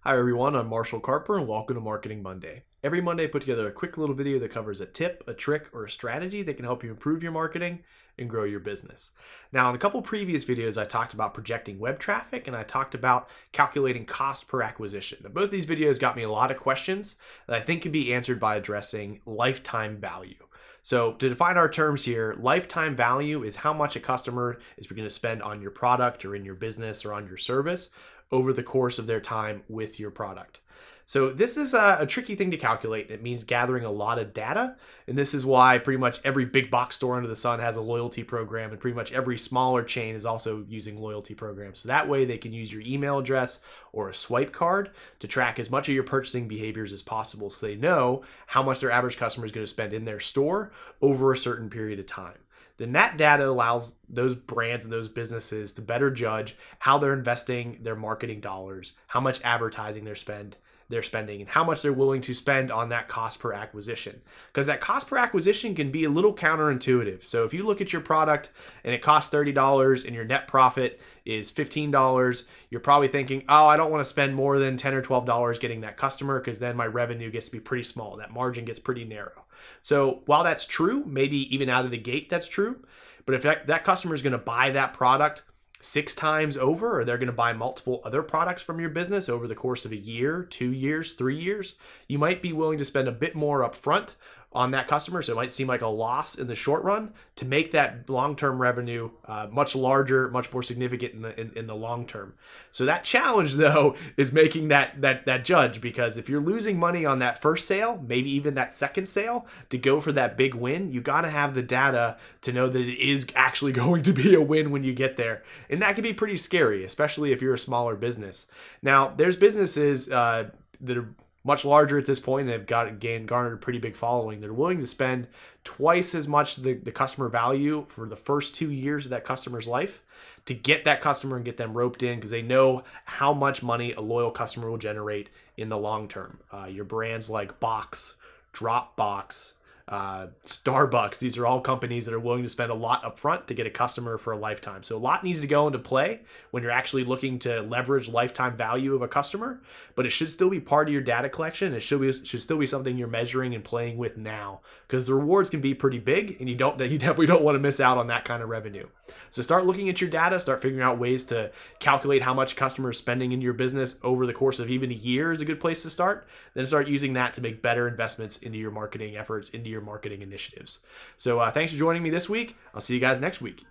Hi everyone, I'm Marshall Carper and welcome to Marketing Monday. Every Monday I put together a quick little video that covers a tip, a trick, or a strategy that can help you improve your marketing and grow your business. Now, in a couple previous videos, I talked about projecting web traffic and I talked about calculating cost per acquisition. Now, both these videos got me a lot of questions that I think can be answered by addressing lifetime value. So to define our terms here, lifetime value is how much a customer is going to spend on your product or in your business or on your service over the course of their time with your product. So this is a tricky thing to calculate. It means gathering a lot of data. And this is why pretty much every big box store under the sun has a loyalty program, and pretty much every smaller chain is also using loyalty programs. So that way they can use your email address or a swipe card to track as much of your purchasing behaviors as possible, so they know how much their average customer is going to spend in their store over a certain period of time. Then that data allows those brands and those businesses to better judge how they're investing their marketing dollars, how much advertising they're spending, and how much they're willing to spend on that cost per acquisition. Because that cost per acquisition can be a little counterintuitive. So if you look at your product and it costs $30 and your net profit is $15, you're probably thinking, oh, I don't want to spend more than $10 or $12 getting that customer, because then my revenue gets to be pretty small. That margin gets pretty narrow. So while that's true, maybe even out of the gate that's true, but if that customer is going to buy that product 6 times over, or they're going to buy multiple other products from your business over the course of a year, 2 years, 3 years, you might be willing to spend a bit more upfront on that customer. So it might seem like a loss in the short run to make that long-term revenue much larger, much more significant in the long term. So that challenge though is making that judge, because if you're losing money on that first sale, maybe even that second sale, to go for that big win, you got to have the data to know that it is actually going to be a win when you get there. And that can be pretty scary, especially if you're a smaller business. Now, there's businesses that are much larger at this point, and they've garnered a pretty big following. They're willing to spend twice as much the customer value for the first 2 years of that customer's life to get that customer and get them roped in, because they know how much money a loyal customer will generate in the long term. Your brands like Box, Dropbox, Starbucks, these are all companies that are willing to spend a lot upfront to get a customer for a lifetime. So a lot needs to go into play when you're actually looking to leverage lifetime value of a customer, but it should still be part of your data collection. It should still be something you're measuring and playing with now, because the rewards can be pretty big, and you definitely don't want to miss out on that kind of revenue. So start looking at your data, start figuring out ways to calculate how much customers spending in your business over the course of even a year is a good place to start. Then start using that to make better investments into your marketing efforts, into your marketing initiatives. So thanks for joining me this week. I'll see you guys next week.